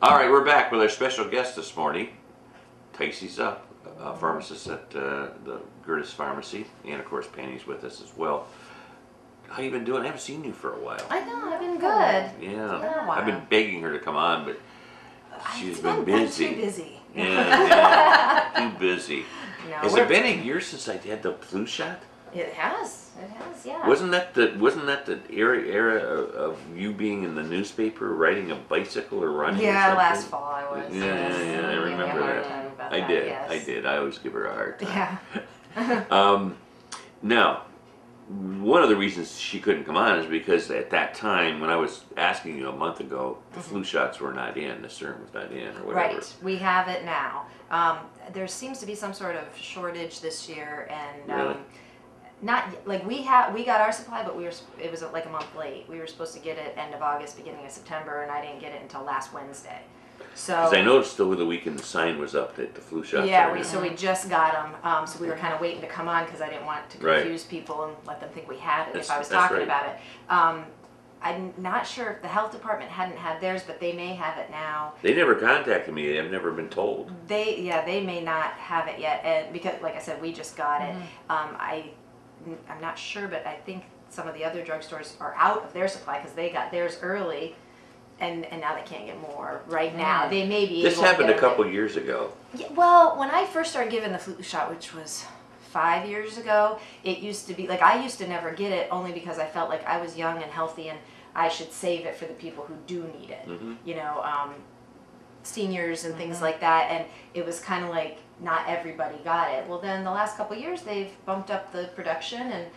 All right, we're back with our special guest this morning, Tyce's up, pharmacist at the Gerdes Pharmacy, and of course Penny's with us as well. How you been doing? I haven't seen you for a while. I know, I've been good. Yeah, I've been begging her to come on, but she's been busy. Too busy. Yeah, too busy. No, Has it been a year since I had the flu shot? It has, yeah. Wasn't that the era of you being in the newspaper, riding a bicycle or running? Yeah, or something? Last fall I was. Yeah, I remember that. I did. Yes. I did. I always give her a hard time. Yeah. Now, one of the reasons she couldn't come on is because at that time, when I was asking you a month ago, the flu shots were not in, the serum was not in, or whatever. Right. We have it now. There seems to be some sort of shortage this year, and Really? not like we got our supply, but it was like a month late. We were supposed to get it end of August, beginning of September, and I didn't get it until last Wednesday. So, Because I noticed over the weekend the sign was up that the flu shots yeah, are in. so we just got them. So we were kind of waiting to come on because I didn't want to confuse people and let them think we had it if I was talking about it. I'm not sure if the health department hadn't had theirs, but they may have it now. They never contacted me. I've never been told. They may not have it yet, and because, like I said, we just got it. I'm not sure, but I think some of the other drugstores are out of their supply because they got theirs early, and now they can't get more right now. They may be. This happened a couple years ago. Yeah, well, when I first started giving the flu shot, which was 5 years ago, it used to be like I used to never get it only because I felt like I was young and healthy and I should save it for the people who do need it. You know, seniors and things like that, and it was kind of like not everybody got it. Well, then the last couple of years they've bumped up the production and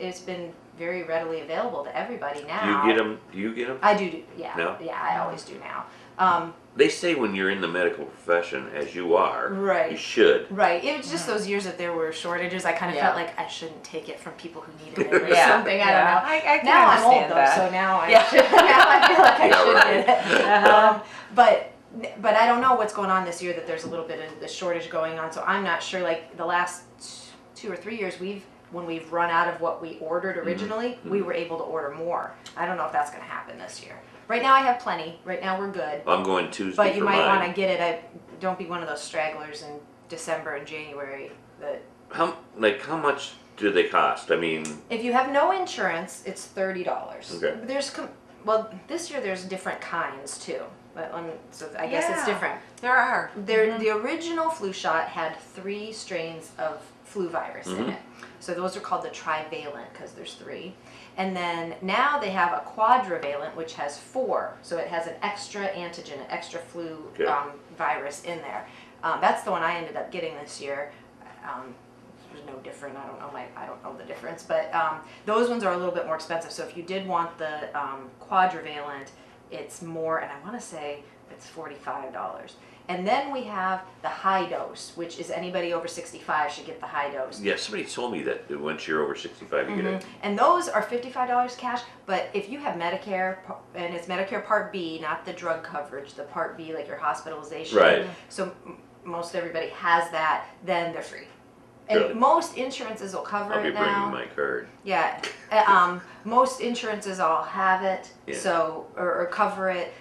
it's been very readily available to everybody now. Do you get them? Do you get them? I do, yeah. No? Yeah, I always do now. They say when you're in the medical profession, as you are, Right. you should. Right. It was just those years that there were shortages. I kind of felt like I shouldn't take it from people who needed it or something. I don't know. I can now I'm old understand though, that. so now I should, now I feel like I should get it. But I don't know what's going on this year. That there's a little bit of the shortage going on. So I'm not sure. Like the last 2 or 3 years, when we've run out of what we ordered originally, we were able to order more. I don't know if that's going to happen this year. Right now I have plenty. Right now we're good. I'm going Tuesday But you for might mine. want to get it. Don't be one of those stragglers in December and January. That How much do they cost? I mean, if you have no insurance, it's $30. Okay. Well, this year there's different kinds too. But so I guess it's different. There are. The original flu shot had 3 strains of flu virus in it. So those are called the trivalent because there's 3. And then now they have a quadrivalent, which has 4. So it has an extra antigen, an extra flu virus in there. That's the one I ended up getting this year. There's no different. I don't know the difference, but those ones are a little bit more expensive. So if you did want the quadrivalent, it's more, and I want to say it's $45. And then we have the high dose, which is anybody over 65 should get the high dose. yeah, somebody told me that once you're over 65, you get it. And those are $55 cash, but if you have Medicare, and it's Medicare Part B, not the drug coverage, the Part B, like your hospitalization. Right. So most everybody has that, then they're free. And Really? most insurances will cover I'll be it bringing now. my card. Yeah. Most insurances all have it, so or cover it.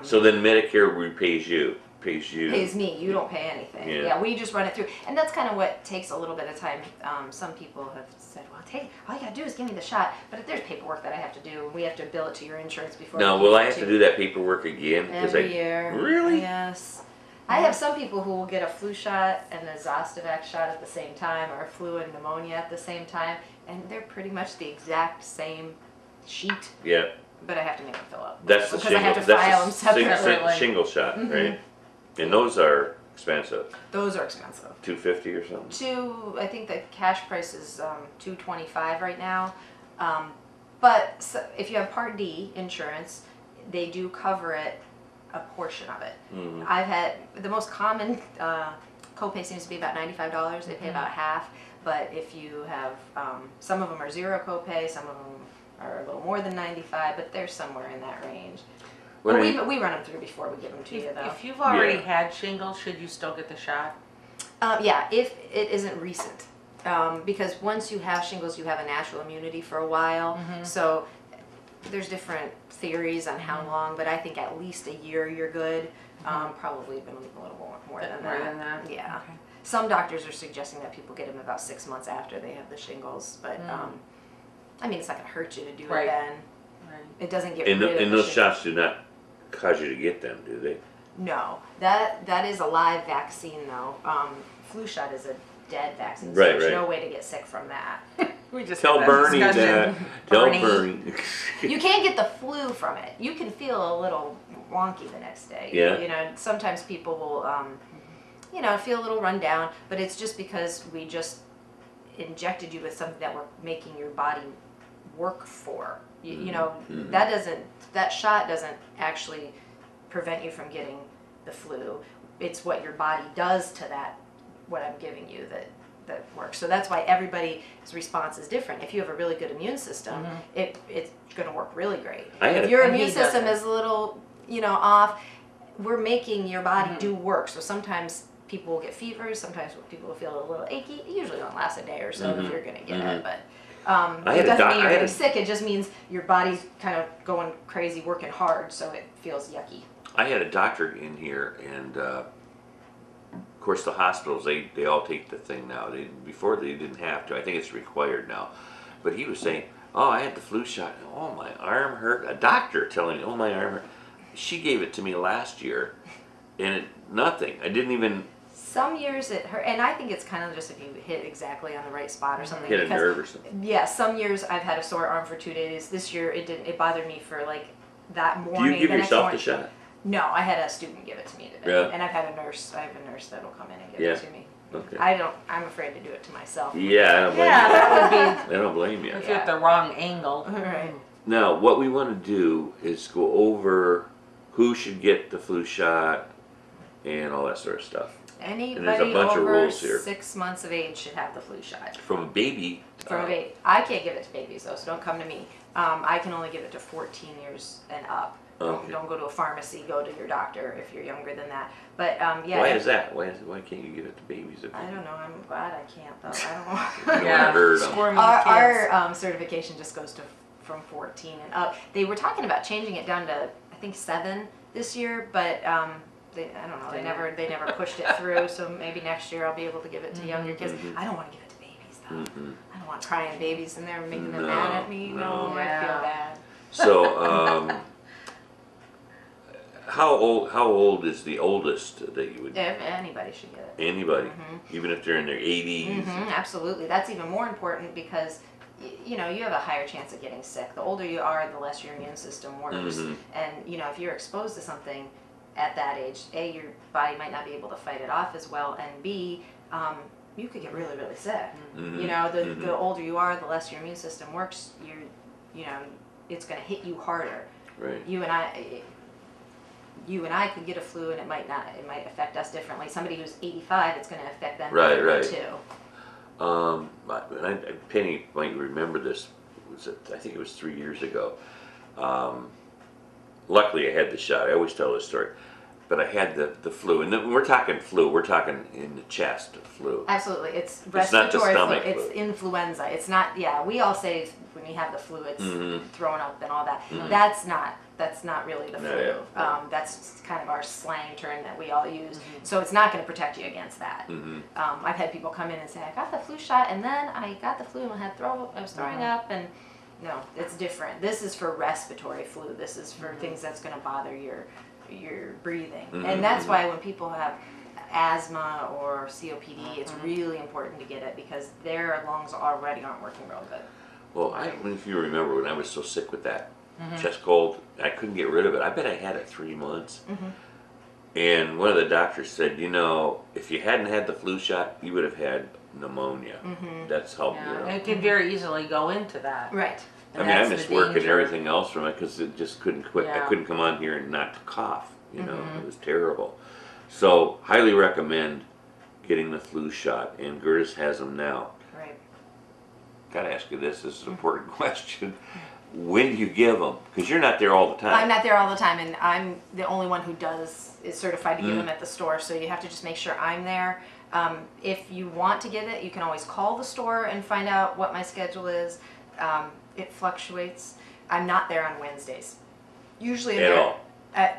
So then Medicare repays you. Pays me. You don't pay anything. Yeah, we just run it through, and that's kind of what takes a little bit of time. Some people have said, "Well, all you gotta do is give me the shot," but there's paperwork that I have to do. We have to bill it to your insurance before. Now, will I have to do that paperwork again? Every year. Really? Yes. I have some people who will get a flu shot and a Zostavax shot at the same time, or a flu and pneumonia at the same time, and they're pretty much the exact same sheet. Yeah. But I have to make them fill up. That's the because shingle. I have to file them That's separately. the shingle shot, right? And those are expensive. Those are expensive. $250 or something. I think the cash price is $225 right now. But so if you have Part D insurance, they do cover it, a portion of it. I've had the most common copay seems to be about $95. They pay about half. But if you have some of them are 0 copay, some of them are a little more than 95, but they're somewhere in that range. But we run them through before we give them to you, though. If you've already had shingles, should you still get the shot? Yeah, if it isn't recent. Because once you have shingles, you have a natural immunity for a while. So there's different theories on how long, but I think at least a year you're good. Probably even a little more than that. More than that? Yeah. Okay. Some doctors are suggesting that people get them about 6 months after they have the shingles, but I mean, it's not going to hurt you to do Right. it then. Right. It doesn't get And, rid of and the those shingles. shots do not cause you to get them, do they? No, that is a live vaccine though. Flu shot is a dead vaccine, so Right, there's right. no way to get sick from that. We just Tell had that Bernie that. discussion. Tell Bernie. Bernie. You can't get the flu from it. You can feel a little wonky the next day. Yeah. You know, sometimes people will, you know, feel a little run down, but it's just because we just injected you with something that we're making your body work for. You know, that shot doesn't actually prevent you from getting the flu. It's what your body does to that, what I'm giving you that works. So that's why everybody's response is different. If you have a really good immune system, it's going to work really great. If your And he immune system doesn't. is a little, you know, off, we're making your body do work. So sometimes people will get fevers, sometimes people will feel a little achy. It usually don't last a day or so if you're going to get it, but I it had a doesn't mean you're I had getting a- sick. It just means your body's kind of going crazy, working hard, so it feels yucky. I had a doctor in here, and of course the hospitals they all take the thing now. Before they didn't have to. I think it's required now. But he was saying, "Oh, I had the flu shot. And, oh, my arm hurt." A doctor telling me, "Oh, my arm hurt." She gave it to me last year, and nothing. I didn't even Some years it hurt, and I think it's kind of just if you hit exactly on the right spot or something. hit a because, nerve or something. yeah, some years I've had a sore arm for 2 days. This year it didn't. It bothered me for like that Do morning. you give the next yourself the morning. shot? No, I had a student give it to me today, Yeah. and I've had a nurse. I have a nurse that'll come in and give Yeah. it to me. Okay. I'm afraid to do it to myself. Yeah, I don't blame Yeah, you. that would be I don't blame you. if you're at the wrong angle. Right. Now, what we want to do is go over who should get the flu shot and all that sort of stuff. Anybody bunch of over rules here. 6 months of age should have the flu shot. From a baby. From a baby. I can't give it to babies though, so don't come to me. I can only give it to 14 years and up. Okay. Don't go to a pharmacy, go to your doctor if you're younger than that. But yeah. Why is that? Why can't you give it to babies? I don't know. I'm glad I can't though. I don't You don't know. wanna hurt 'em. Squirmy Our kids. certification just goes to from 14 and up. They were talking about changing it down to I think 7 this year, but I don't know. They never pushed it through. So maybe next year I'll be able to give it to younger kids. I don't want to give it to babies though. I don't want crying babies in there making them mad at me. No, I Yeah. feel bad. So, how old is the oldest that you would? If anybody should get it. Anybody, even if they're in their 80s. Absolutely. That's even more important because you know, you have a higher chance of getting sick. The older you are, the less your immune system works. And you know, if you're exposed to something at that age, A, your body might not be able to fight it off as well, and B, you could get really, really sick. You know, the older you are, the less your immune system works. You know, it's going to hit you harder. Right. You and I could get a flu, and it might not. It might affect us differently. Somebody who's 85, it's going to affect them Right, differently right. too. Penny might remember this. I think it was 3 years ago. Luckily, I had the shot. I always tell this story. But I had the flu, and then we're talking flu. We're talking in the chest flu. Absolutely, it's not the respiratory stomach flu. flu. It's influenza. It's not. Yeah, we all say when you have the flu, it's throwing up and all that. That's not really the flu. Yeah. That's kind of our slang term that we all use. So it's not going to protect you against that. I've had people come in and say, I got the flu shot, and then I got the flu and I was throwing up, and no, it's different. This is for respiratory flu. This is for things that's going to bother your breathing. And that's why when people have asthma or COPD, it's really important to get it because their lungs already aren't working real good. Well, if you remember when I was so sick with that chest cold, I couldn't get rid of it. I bet I had it 3 months. And one of the doctors said, you know, if you hadn't had the flu shot, you would have had pneumonia. That's how, Yeah, you know. and it can very easily go into that. Right. I And mean, I that's missed the work and danger. everything else from it because it just couldn't quit. I Yeah. couldn't come on here and not cough. You know, it was terrible. So, highly recommend getting the flu shot, and Gerdes has them now. Right. Gotta ask you this. This is an important question. When do you give them? Because you're not there all the time. I'm not there all the time, and I'm the only one who is certified to give them at the store. So you have to just make sure I'm there. If you want to get it, you can always call the store and find out what my schedule is. It fluctuates. I'm not there on Wednesdays. Usually I'm At there. all.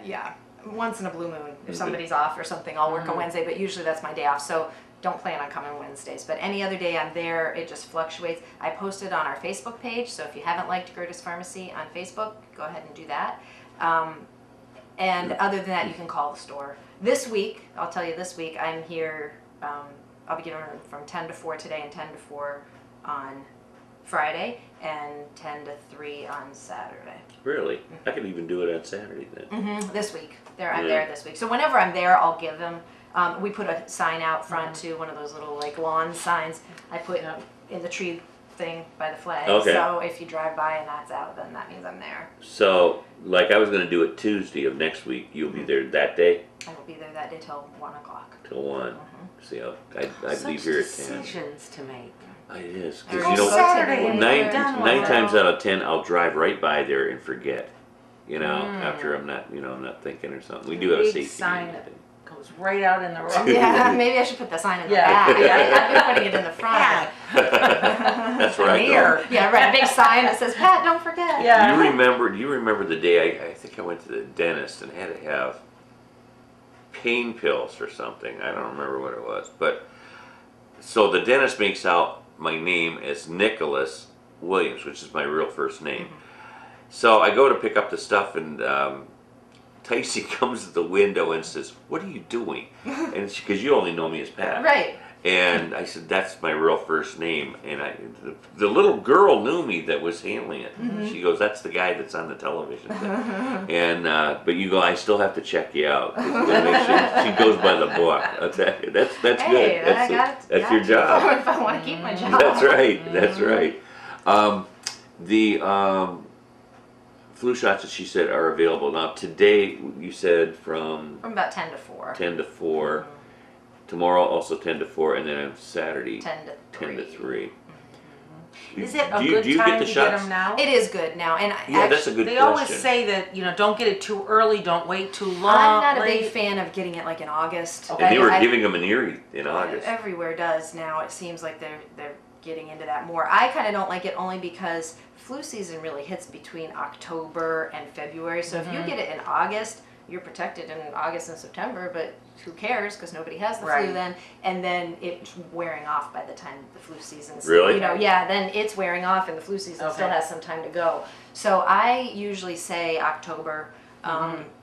Yeah, once in a blue moon. If Mhm. somebody's off or something, I'll work on Wednesday, but usually that's my day off. So don't plan on coming Wednesdays. But any other day I'm there, it just fluctuates. I posted on our Facebook page, so if you haven't liked Gerdes Pharmacy on Facebook, go ahead and do that. And other than that, you can call the store. This week, I'll tell you this week, I'm here, I'll be giving from 10 to 4 today and 10 to 4 on Friday and 10 to 3 on Saturday. Really? I could even do it on Saturday then. This week. I'm Yeah. there this week. So whenever I'm there, I'll give them. We put a sign out front too, one of those little like lawn signs I put in the tree thing by the flag. Okay. So if you drive by and that's out, then that means I'm there. So, like I was going to do it Tuesday of next week. You'll be there that day I will be there that day till 1 o'clock. till 1. See, I'd Such leave here at 10. decisions to make. It is. Or Because, you know, Saturday and nine, done nine with times it. out of 10, I'll drive right by there and forget. You know, after I'm not, I'm not thinking or something. We do have a Big safety sign meeting. that goes right out in the road. Yeah, maybe I should put the sign in the Yeah. back. I've been putting it in the front. That's where I go. Here. Yeah, right. A big sign that says, Pat, don't forget. Yeah. Do you remember the day I think I went to the dentist and had to have pain pills or something. I don't remember what it was. But so the dentist makes out my name as Nicholas Williams, which is my real first name. So I go to pick up the stuff and Ticey comes to the window and says, "What are you doing?" And because you only know me as Pat. Right. And I said, "That's my real first name." And the little girl knew me that was handling it. She goes, "That's the guy that's on the television." And but you go, "I still have to check you out." 'Cause you gotta make sure she goes by the book. That's Hey, good. I got That's your job. If I want to keep my job. That's right. That's right. The flu shots that she said are available now. Today, you said from From about 10 to 4. 10 to 4. Tomorrow also 10 to 4, and then on Saturday 10 to 3. 10 to 3. Is it a Do good you time get the to shots? get them now? It is good now. And Yeah, that's a good They question. always say that, don't get it too early, don't wait too long. I'm not a big late. fan of getting it like in August. Okay. And they were I- giving them an Erie in August. Everywhere does now. It seems like they're getting into that more. I kind of don't like it only because flu season really hits between October and February. So if you get it in August, you're protected in August and September, but who cares because nobody has the flu Right. then, and then it's wearing off by the time the flu season's Really? then it's wearing off and the flu season still Okay. has some time to go. So I usually say October.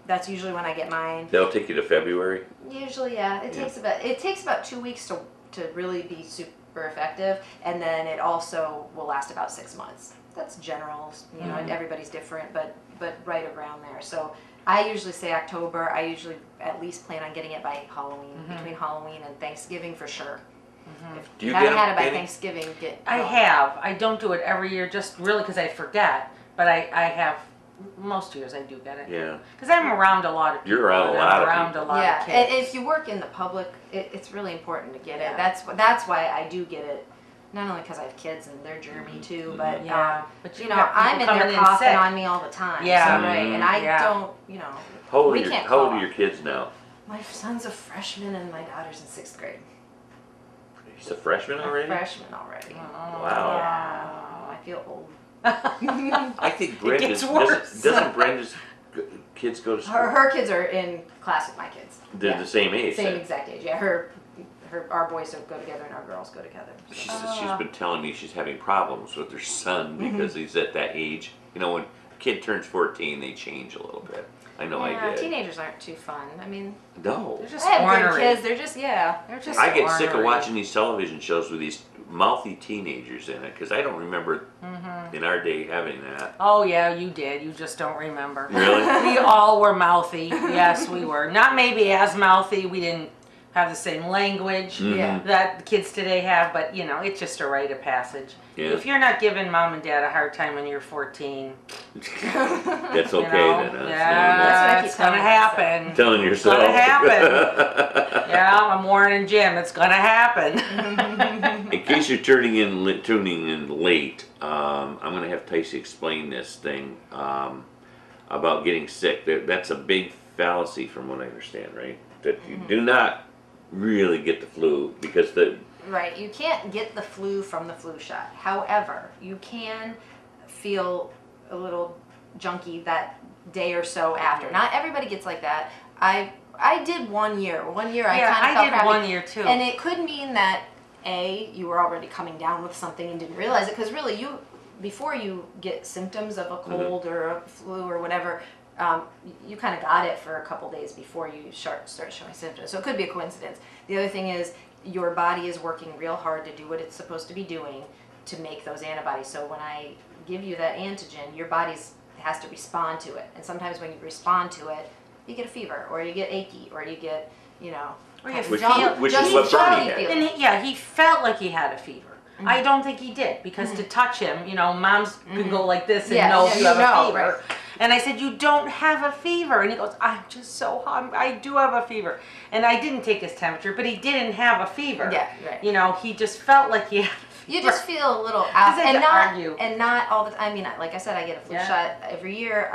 That's usually when I get mine. They'll take you to February. Usually, yeah. It takes about 2 weeks to really be super effective, and then it also will last about 6 months. That's general, everybody's different, but right around there. So I usually say October. I usually at least plan on getting it by Halloween, between Halloween and Thanksgiving for sure. If Do you you haven't get had it by any- Thanksgiving, get I going. have. I don't do it every year, just really because I forget. But I have, most years I do get it. Yeah. Because I'm around a lot of people. You're around a and lot I'm of around people. a lot Yeah, of and kids. if you work in the public, it's really important to get Yeah. it. That's why I do get it. Not only because I have kids and they're germy too, but Yeah, but you you know, got people I'm in coming there in coughing sick. on me all the time. Yeah. So, right, and I Yeah. don't, How old, we are, can't how old are cough. your kids now? My son's a freshman and my daughter's in 6th grade. He's a freshman already? Freshman already. Wow. Yeah, I feel old. I think gets Brenda's, worse. doesn't Brenda's kids go to school? Her kids are in class with my kids. They're Yeah. the same age. Same then. exact age. Yeah, our boys go together and our girls go together. She's been telling me she's having problems with her son because he's at that age. When a kid turns 14, they change a little bit. I know I did. Teenagers aren't too fun. I mean, No. They're just I have good ornery. kids. They're just they're just. I get sick of ornery. watching these television shows with these mouthy teenagers in it because I don't remember in our day having that. Oh yeah, you did. You just don't remember. Really? We all were mouthy. Yes, we were. Not maybe as mouthy. We didn't have the same language Yeah. that the kids today have, but it's just a rite of passage. Yeah. If you're not giving mom and dad a hard time when you're 14, That's okay you know, then. Huh? yeah, That's what I keep it's gonna telling myself. happen. Telling yourself. It's gonna happen. Yeah, I'm Warren and Jim. It's gonna happen. In case you're tuning in late, I'm going to have Ticey explain this thing about getting sick. That's a big fallacy from what I understand, right? That you do not really get the flu because Right, you can't get the flu from the flu shot. However, you can feel a little junky that day or so after. Not everybody gets like that. I did 1 year. 1 year I kind of felt did crappy. 1 year too. And it could mean that you were already coming down with something and didn't realize it, because really before you get symptoms of a cold or a flu or whatever, you kind of got it for a couple days before you start showing symptoms. So it could be a coincidence. The other thing is your body is working real hard to do what it's supposed to be doing to make those antibodies. So when I give you that antigen, your body has to respond to it. And sometimes when you respond to it, you get a fever, or you get achy, or you get, Or you Which feel, is what Bernie had. and he felt like he had a fever. I don't think he did, because to touch him, moms can go like this and know if you have a fever. Right. And I said, you don't have a fever. And he goes, I'm just so hot. I do have a fever. And I didn't take his temperature, but he didn't have a fever. Yeah, right. He just felt like he had a fever. You just feel a little out, Because and not all the time. I mean, like I said, I get a flu shot every year.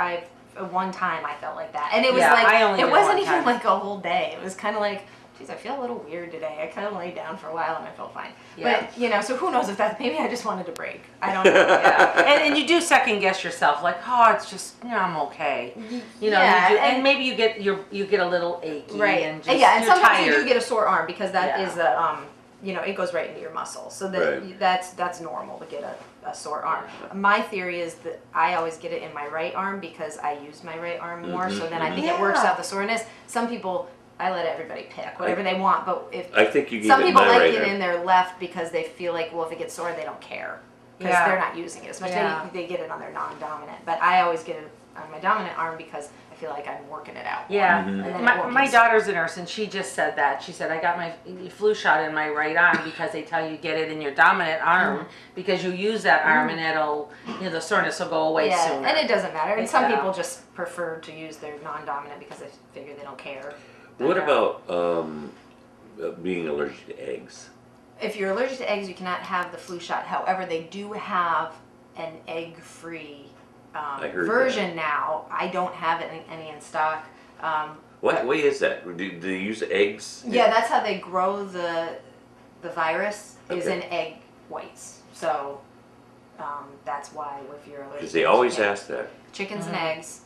One time I felt like that, and it was it wasn't even like a whole day. It was kind of like, geez, I feel a little weird today. I kind of laid down for a while and I felt fine. Yeah. But so who knows if that's, maybe I just wanted a break. I don't know. And you do second guess yourself, like, oh, it's just, I'm okay. You do, and maybe you get a little achy, right? And just, and you're sometimes tired. you do get a sore arm, because that is it goes right into your muscle. So that's normal to get a sore arm. My theory is that I always get it in my right arm because I use my right arm more. So then I think it works out the soreness. Some people, I let everybody pick whatever they want, but I think you some people like right it in their left because they feel like, well, if it gets sore, they don't care because they're not using it as much. They get it on their non-dominant, but I always get it on my dominant arm because I feel like I'm working it out. Yeah, and then my daughter's a nurse, and she just said that. She said, I got my flu shot in my right arm because they tell you get it in your dominant arm because you use that arm and it'll, the soreness will go away sooner. And it doesn't matter. And some people just prefer to use their non-dominant because they figure they don't care. What about being allergic to eggs? If you're allergic to eggs, you cannot have the flu shot. However, they do have an egg-free version now. I don't have any in stock. What way is that? Do they use eggs? Yeah, that's how they grow the virus, is in egg whites. So that's why if you're allergic. Because they always ask that. Chickens and eggs.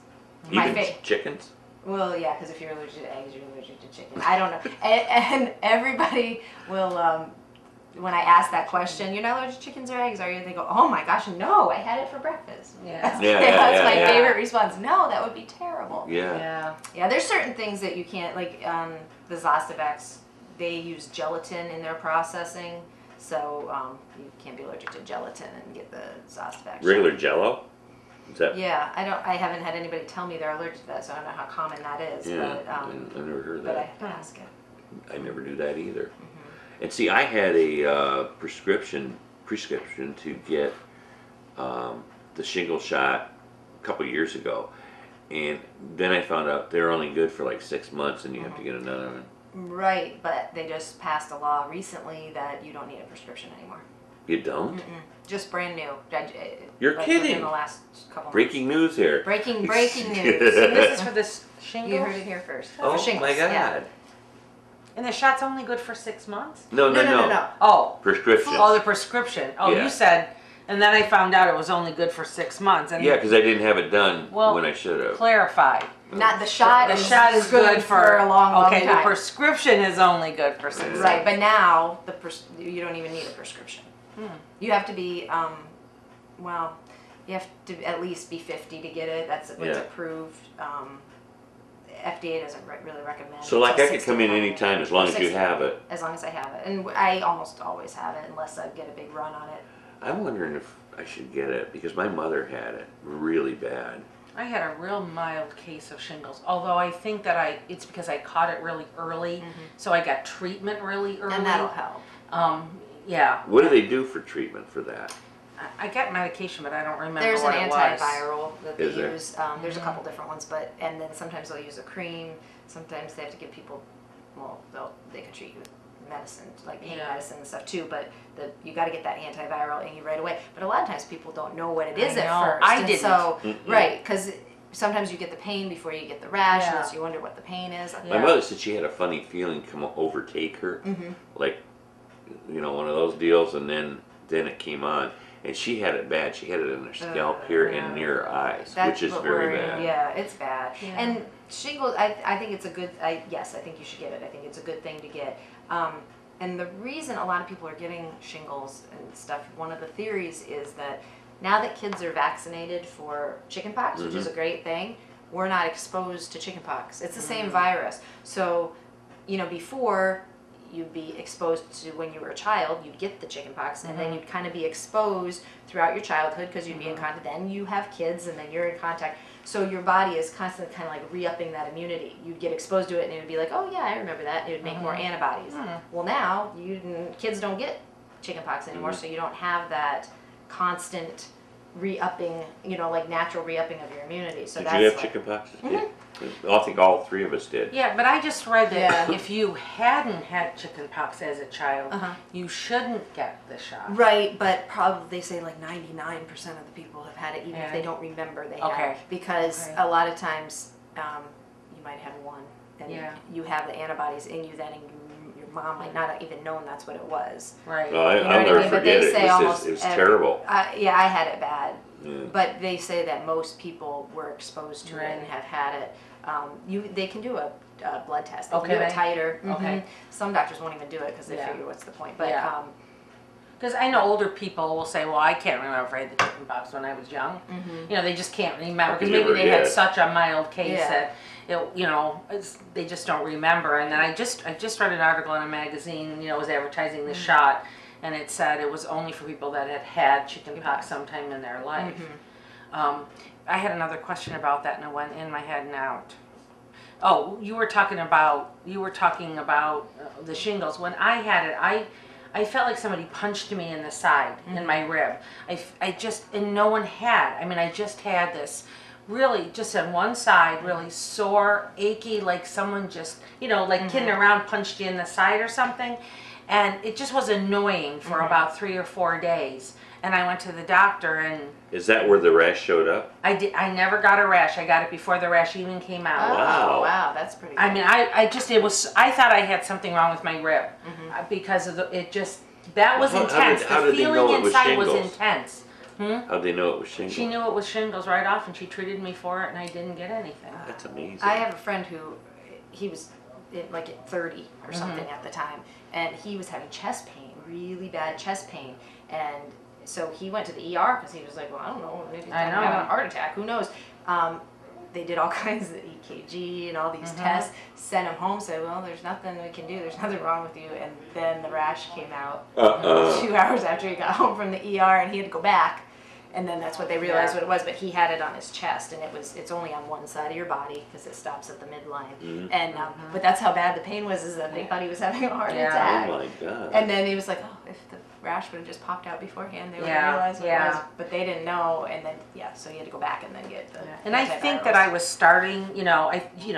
Even chickens? Well, yeah, because if you're allergic to eggs, you're allergic to chicken. I don't know. And everybody will, when I ask that question, you're not allergic to chickens or eggs, are you? They go, oh my gosh, no, I had it for breakfast. That's my favorite response. No, that would be terrible. Yeah. Yeah, there's certain things that you can't, like the Zostavex, they use gelatin in their processing, so you can't be allergic to gelatin and get the Zostavex. Regular Jell-O? Is that? Yeah, I haven't had anybody tell me they're allergic to that, so I don't know how common that is. Yeah, but, I never heard of but I that. have to ask it. I never do that either. And see, I had a prescription to get the shingle shot a couple years ago, and then I found out they're only good for like 6 months, and you have to get another one. Right, but they just passed a law recently that you don't need a prescription anymore. You don't? Just brand new. You're like kidding! Within the last couple Breaking news here. Breaking news. And this is for this shingles? You heard it here first. Oh for shingles, my God! Yeah. And the shot's only good for 6 months? No. Oh. Prescription. Oh, the prescription. Oh, Yeah. You said, and then I found out it was only good for 6 months. And Yeah, because I didn't have it done when I should have. Clarify. Not the shot. The shot is good for a long okay, time. the prescription is only good for 6 months. Right, but now you don't even need a prescription. You have to be, you have to at least be 50 to get it. That's what's approved. FDA doesn't really recommend. So like I could 65 come in any time as long as you 60, have it. As long as I have it, and I almost always have it unless I get a big run on it. I'm wondering if I should get it because my mother had it really bad. I had a real mild case of shingles, although I think that it's because I caught it really early, so I got treatment really early. And that'll help. Yeah. What do they do for treatment for that? I got medication, but I don't remember There's what an it was. antiviral that they Is there? use. There's a couple different ones, and then sometimes they'll use a cream. Sometimes they have to give people, they can treat you with medicine, like pain medicine and stuff too, but you got to get that antiviral in you right away. But a lot of times people don't know what it is at first. I didn't. So, right, because sometimes you get the pain before you get the rash, and so you wonder what the pain is. My mother said she had a funny feeling come overtake her, like, one of those deals, and then it came on. and she had it bad. She had it in her scalp here and near her eyes, That's which is what very we're- bad. Yeah, it's bad. Yeah. And shingles, I think it's a good, yes, I think you should get it. I think it's a good thing to get. And the reason a lot of people are getting shingles and stuff, one of the theories is that now that kids are vaccinated for chickenpox, which is a great thing, we're not exposed to chickenpox. It's the same virus. So, you know, before you'd be exposed to when you were a child, you'd get the chickenpox, and then you'd kind of be exposed throughout your childhood because you'd be in contact. Then you have kids, and then you're in contact. So your body is constantly kind of like re-upping that immunity. You'd get exposed to it, and it would be like, oh yeah, I remember that. It would make more antibodies. Well, now kids don't get chickenpox anymore, so you don't have that constant re-upping, you know, like natural re-upping of your immunity. So Did that's you have like, chickenpox as a kid? I think all three of us did. Yeah, but I just read that Yeah. if you hadn't had chickenpox as a child, you shouldn't get the shot. Right, but probably they say like 99% of the people have had it, even if they Yeah. don't remember they Okay. had it. Because Okay. a lot of times you might have one, and Yeah. you have the antibodies in you then, and your mom might not have even known that's what it was. Right. Well, You know I'll what I never mean? But forget they it. say almost It was every- terrible. Yeah, I had it bad. Yeah. But they say that most people were exposed to it and Right. have had it. They can do a blood test. They Oh, can do can a they? titer. Okay. Some doctors won't even do it because they Yeah. figure what's the point. But Yeah. Because I know older people will say, well, I can't remember if I had the chickenpox when I was young. You know, they just can't remember because You maybe never they had did. such a mild case Yeah. that, you know, they just don't remember. And then I just read an article in a magazine, you know, it was advertising the shot, and it said it was only for people that had had chickenpox sometime in their life. I had another question about that, and it went in my head and out. Oh, you were talking about the shingles. When I had it, I felt like somebody punched me in the side, in my rib. I just, and no one had. I mean, I just had this really, just on one side, really sore, achy, like someone just, you know, like kidding around punched you in the side or something. And it just was annoying for about 3 or 4 days. And I went to the doctor, and Is that where the rash showed up? I never got a rash. I got it before the rash even came out. Oh, Wow. wow, that's pretty good. I mean, I thought I had something wrong with my rib because of that was How intense. did- how The did they know feeling it was inside was shingles? intense. How'd they know it was shingles? She knew it was shingles right off, and she treated me for it, and I didn't get anything. That's amazing. I have a friend who, he was like at 30 or something at the time, and he was having chest pain, really bad chest pain, and so he went to the ER because he was like, well, I don't know, maybe he's I know. having a heart attack, who knows. They did all kinds of EKG and all these tests, sent him home, said, well, there's nothing we can do, there's nothing wrong with you, and then the rash came out 2 hours after he got home from the ER, and he had to go back. And then that's what they realized what it was, but he had it on his chest, and it's only on one side of your body because it stops at the midline. And but that's how bad the pain was, is that they thought he was having a heart Yeah. attack. Oh my God. And then he was like, oh, if the rash would have just popped out beforehand, they would have realized what it was. But they didn't know, and then so he had to go back and then get the. And I think that I was starting,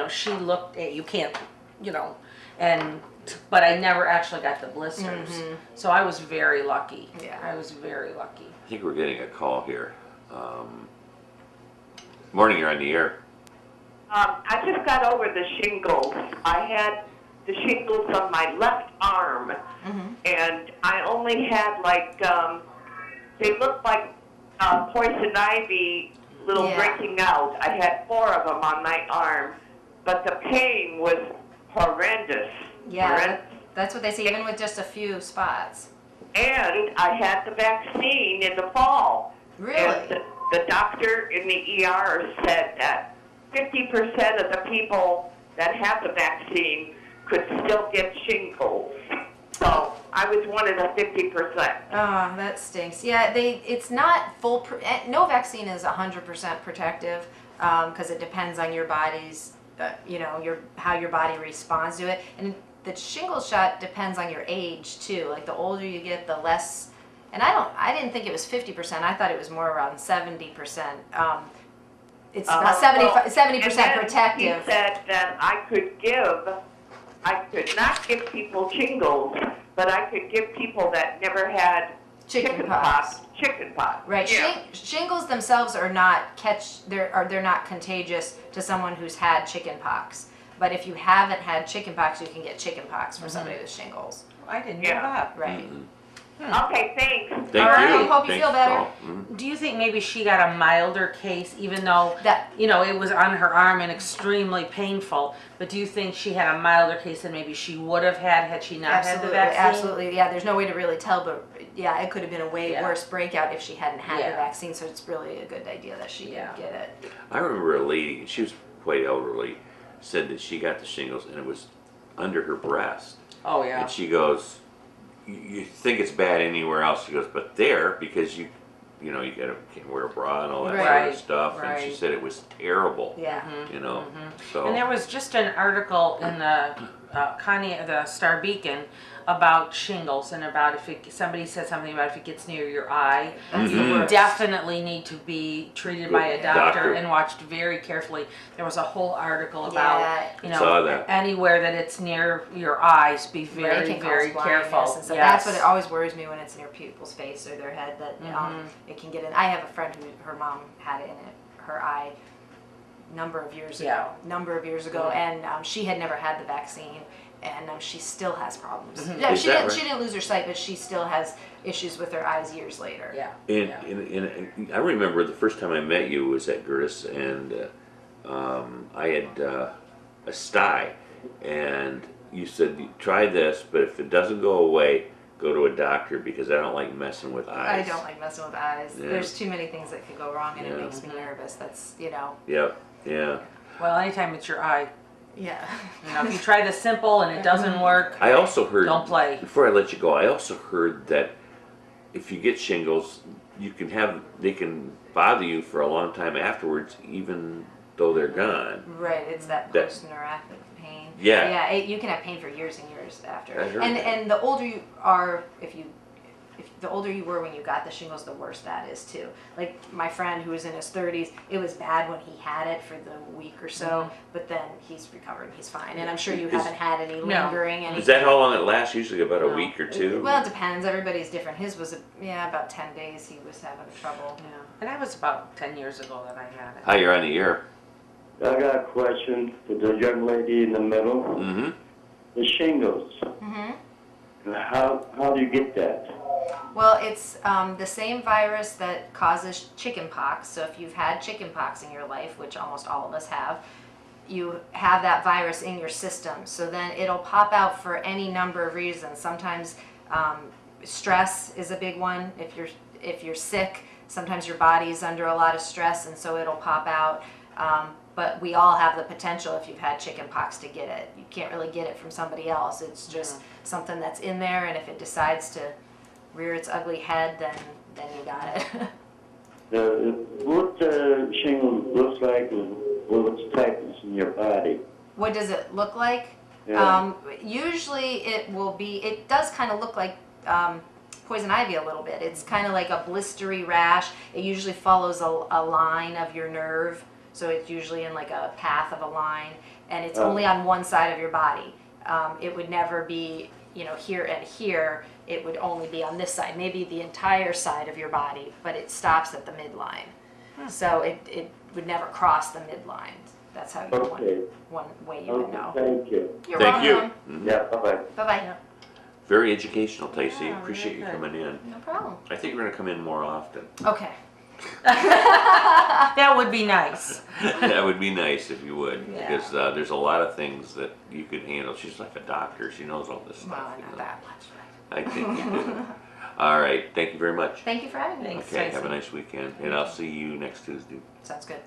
she looked at, you can't, but I never actually got the blisters. So I was very lucky. Yeah. I was very lucky. I think we're getting a call here. Morning, you're on the air. I just got over the shingles. I had the shingles on my left arm, and I only had they looked like poison ivy little breaking out. I had 4 of them on my arm, but the pain was horrendous. Yeah, that's what they say, even with just a few spots. And I had the vaccine in the fall. Really? And the doctor in the ER said that 50% of the people that have the vaccine could still get shingles. So I was one of the 50%. Oh, that stinks. Yeah, it's not full. No vaccine is 100% protective because it depends on your body's, how your body responds to it. And the shingles shot depends on your age too. Like the older you get, the less. And I didn't think it was 50%. I thought it was more around 70%. It's not 70% protective. He said that I could not give people shingles, but I could give people that never had Chickenpox. Chickenpox. Right. Yeah. Shingles themselves are not they're not contagious to someone who's had chickenpox. But if you haven't had chickenpox, you can get chickenpox for somebody with shingles. I didn't know that. Right. Okay, thanks. Thank All right, you. hope you Thanks feel for better. calling. Mhm. Do you think maybe she got a milder case, even though That- it was on her arm and extremely painful? But do you think she had a milder case than maybe she would have had she not had the Absolutely, vaccine? absolutely. Yeah, there's no way to really tell, but yeah, it could have been a way Yeah. worse breakout if she hadn't had the Yeah. vaccine. So it's really a good idea that she Yeah. didn't get it. I remember a lady, she was quite elderly, said that she got the shingles and it was under her breast. Oh yeah. And she goes, you think it's bad anywhere else? She goes, but there, because you can't wear a bra and all that sort Right, of stuff. And she right. said it was terrible. Yeah. So. And there was just an article in the the Star Beacon about shingles and about somebody said something about if it gets near your eye, That's the you worst. definitely need to be treated by a doctor Doctor. and watched very carefully. There was a whole article about Yeah. Saw that. anywhere that it's near your eyes, be Right, it very can cause very blindness careful. and stuff. Yes. That's what it always worries me when it's near people's face or their head that it can get in. I have a friend who her mom had it in her eye number of years ago, and she had never had the vaccine, and she still has problems. Yeah, Is she that didn't. right? She didn't lose her sight, but she still has issues with her eyes years later. Yeah. And I remember the first time I met you was at Gerdes, and I had a sty, and you said, try this, but if it doesn't go away, go to a doctor because I don't like messing with I eyes. don't like messing with eyes. Yeah. There's too many things that could go wrong, and it Yeah. makes me nervous. That's Yep, yeah. Well, anytime it's your eye, yeah. if you try the simple and it doesn't work, I also heard, don't play. before I let you go, I also heard that if you get shingles, they can bother you for a long time afterwards, even though they're gone. Right, it's that That- post-neuropathic pain. Yeah. Yeah, you can have pain for years and years after. I heard And that. and the older you are, if the older you were when you got the shingles, the worse that is too. Like my friend who was in his 30s, it was bad when he had it for the week or so, but then he's recovered, he's fine. And I'm sure you haven't had any lingering. Is that how long it lasts? Usually about a week or two? Well, it depends. Everybody's different. His was about 10 days. He was having trouble. Yeah. And that was about 10 years ago that I had it. Hi, you're on the air. I got a question for the young lady in the middle. Mm-hmm. The shingles. How do you get that? Well, it's the same virus that causes chickenpox. So if you've had chickenpox in your life, which almost all of us have, you have that virus in your system. So then it'll pop out for any number of reasons. Sometimes stress is a big one. If you're sick, sometimes your body is under a lot of stress, and so it'll pop out. But we all have the potential, if you've had chickenpox, to get it. You can't really get it from somebody else. It's just something that's in there, and if it decides to rear its ugly head, then you got it. What shingles looks like and what's tightness in your body? What does it look like? Yeah. Usually it does kind of look like poison ivy a little bit. It's kind of like a blistery rash. It usually follows a line of your nerve. So it's usually in like a path of a line, and it's only on one side of your body. It would never be, here and here. It would only be on this side, maybe the entire side of your body, but it stops at the midline. So it would never cross the midline. That's how one way you would know. Thank you. You're Thank you. welcome. Mhm. Yeah, bye-bye. Bye-bye. Very educational, Tacy. Yeah, Appreciate very you good. coming in. No problem. I think we're going to come in more often. Okay. That would be nice. That would be nice if you would, Yeah. because there's a lot of things that you could handle. She's like a doctor. She knows all this stuff. Well, you not know. that much. I think you do. All right. Thank you very much. Thank you for having me. Thanks. Okay. Have a Stacey. nice weekend, and I'll see you next Tuesday. Sounds good.